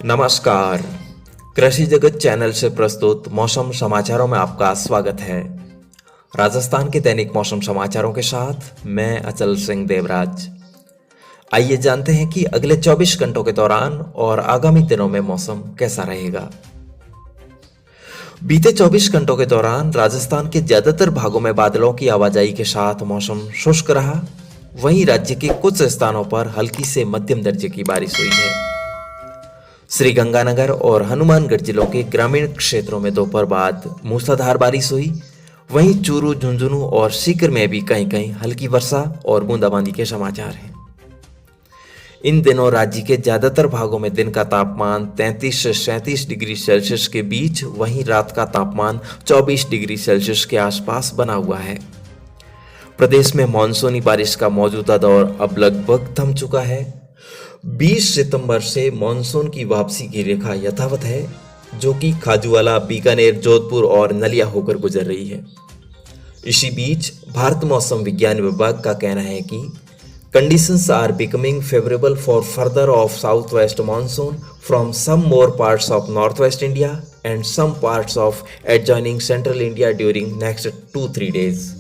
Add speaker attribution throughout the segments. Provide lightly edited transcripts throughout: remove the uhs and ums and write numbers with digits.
Speaker 1: नमस्कार, कृषि जगत चैनल से प्रस्तुत मौसम समाचारों में आपका स्वागत है। राजस्थान के दैनिक मौसम समाचारों के साथ मैं अचल सिंह देवराज। आइए जानते हैं कि अगले 24 घंटों के दौरान और आगामी दिनों में मौसम कैसा रहेगा। बीते 24 घंटों के दौरान राजस्थान के ज्यादातर भागों में बादलों की आवाजाही के साथ मौसम शुष्क रहा। वहीं राज्य के कुछ स्थानों पर हल्की से मध्यम दर्जे की बारिश हुई है। श्रीगंगानगर और हनुमानगढ़ जिलों के ग्रामीण क्षेत्रों में दोपहर बाद मूसलाधार बारिश हुई। वहीं चूरू, झुंझुनू और सीकर में भी कहीं कहीं हल्की वर्षा और बूंदाबांदी के समाचार हैं। इन दिनों राज्य के ज्यादातर भागों में दिन का तापमान 33 से 37 डिग्री सेल्सियस के बीच, वहीं रात का तापमान 24 डिग्री सेल्सियस के आसपास बना हुआ है। प्रदेश में मानसूनी बारिश का मौजूदा दौर अब लगभग थम चुका है। 20 सितंबर से मानसून की वापसी की रेखा यथावत है, जो कि खाजूवाला, बीकानेर, जोधपुर और नलिया होकर गुजर रही है। इसी बीच भारत मौसम विज्ञान विभाग का कहना है कि conditions are becoming favourable for further of south west monsoon from some more parts of north west India and some parts of adjoining central India during next 2-3 days.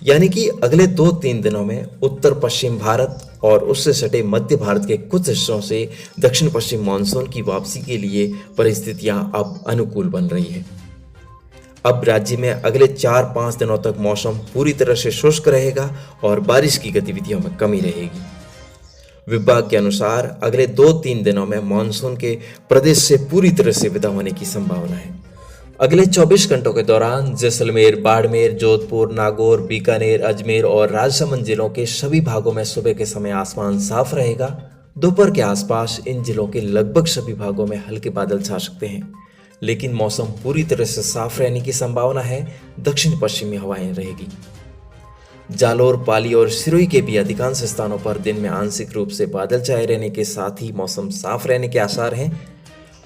Speaker 1: यानी कि अगले 2-3 दिनों में उत्तर पश्चिम भारत और उससे सटे मध्य भारत के कुछ हिस्सों से दक्षिण पश्चिम मानसून की वापसी के लिए परिस्थितियां अब अनुकूल बन रही है। अब राज्य में अगले 4-5 दिनों तक मौसम पूरी तरह से शुष्क रहेगा और बारिश की गतिविधियों में कमी रहेगी। विभाग के अनुसार अगले 2-3 दिनों में मानसून के प्रदेश से पूरी तरह से विदा होने की संभावना है। अगले 24 घंटों के दौरान जैसलमेर, बाड़मेर, जोधपुर, नागौर, बीकानेर, अजमेर और राजसमंद जिलों के सभी भागों में सुबह के समय आसमान साफ रहेगा। दोपहर के आसपास इन जिलों के लगभग सभी भागों में हल्के बादल छा सकते हैं, लेकिन मौसम पूरी तरह से साफ रहने की संभावना है। दक्षिण पश्चिमी हवाएं रहेगी। जालोर, पाली और सिरोही के भी अधिकांश स्थानों पर दिन में आंशिक रूप से बादल छाए रहने के साथ ही मौसम साफ रहने के आसार हैं।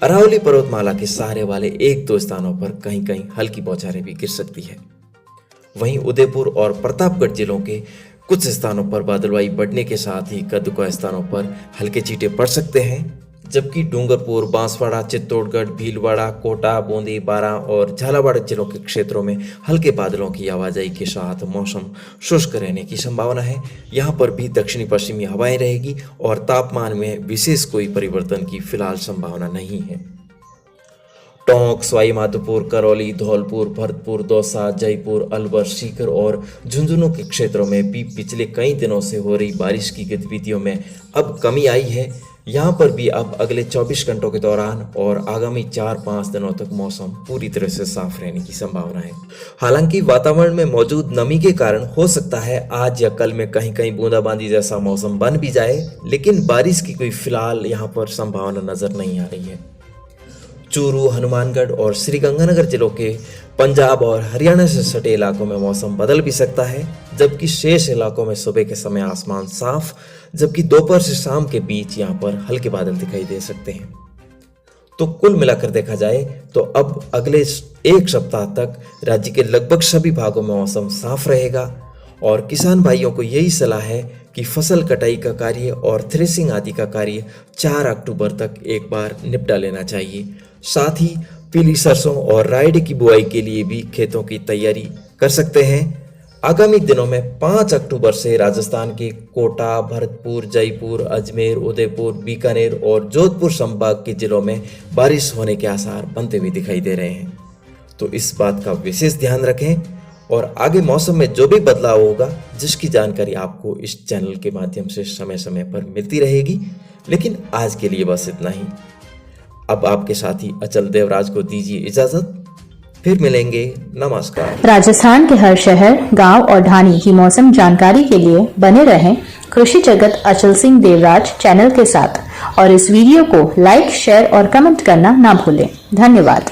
Speaker 1: अरावली पर्वतमाला के सहारे वाले 1-2 स्थानों पर कहीं कहीं हल्की बौछारें भी गिर सकती है। वहीं उदयपुर और प्रतापगढ़ जिलों के कुछ स्थानों पर बादलवाई बढ़ने के साथ ही कद्दूका स्थानों पर हल्के छींटे पड़ सकते हैं, जबकि डूंगरपुर, बांसवाड़ा, चित्तौड़गढ़, भीलवाड़ा, कोटा, बूंदी, बारां और झालावाड़ जिलों के क्षेत्रों में हल्के बादलों की आवाजाही के साथ मौसम शुष्क रहने की संभावना है। यहाँ पर भी दक्षिणी पश्चिमी हवाएं रहेगी और तापमान में विशेष कोई परिवर्तन की फिलहाल संभावना नहीं है। टोंक, सवाई माधोपुर, करौली, धौलपुर, भरतपुर, दौसा, जयपुर, अलवर, सीकर और झुंझुनू के क्षेत्रों में भी पिछले कई दिनों से हो रही बारिश की गतिविधियों में अब कमी आई है। यहाँ पर भी अब अगले 24 घंटों के दौरान और आगामी 4-5 दिनों तक मौसम पूरी तरह से साफ रहने की संभावना है। हालांकि वातावरण में मौजूद नमी के कारण हो सकता है आज या कल में कहीं कहीं बूंदाबांदी जैसा मौसम बन भी जाए, लेकिन बारिश की कोई फिलहाल यहाँ पर संभावना नजर नहीं आ रही है। चूरू, हनुमानगढ़ और श्रीगंगानगर जिलों के पंजाब और हरियाणा से सटे इलाकों में मौसम बदल भी सकता है, जबकि शेष इलाकों में सुबह के समय आसमान साफ, जबकि दोपहर से शाम के बीच यहाँ पर हल्के बादल दिखाई दे सकते हैं। तो कुल मिलाकर देखा जाए तो अब अगले 1 सप्ताह तक राज्य के लगभग सभी भागों में मौसम साफ रहेगा और किसान भाइयों को यही सलाह है कि फसल कटाई का कार्य और थ्रेसिंग आदि का कार्य 4 अक्टूबर तक एक बार निपटा लेना चाहिए। साथ ही पीली सरसों और राई की बुआई के लिए भी खेतों की तैयारी कर सकते हैं। आगामी दिनों में 5 अक्टूबर से राजस्थान के कोटा, भरतपुर, जयपुर, अजमेर, उदयपुर, बीकानेर और जोधपुर संभाग के जिलों में बारिश होने के आसार बनते हुए दिखाई दे रहे हैं। तो इस बात का विशेष ध्यान रखें और आगे मौसम में जो भी बदलाव होगा, जिसकी जानकारी आपको इस चैनल के माध्यम से समय समय पर मिलती रहेगी। लेकिन आज के लिए बस इतना ही। अब आपके साथी अचल देवराज को दीजिए इजाजत, फिर मिलेंगे। नमस्कार।
Speaker 2: राजस्थान के हर शहर, गांव और ढाणी की मौसम जानकारी के लिए बने रहें कृषि जगत अचल सिंह देवराज चैनल के साथ और इस वीडियो को लाइक, शेयर और कमेंट करना ना भूलें। धन्यवाद।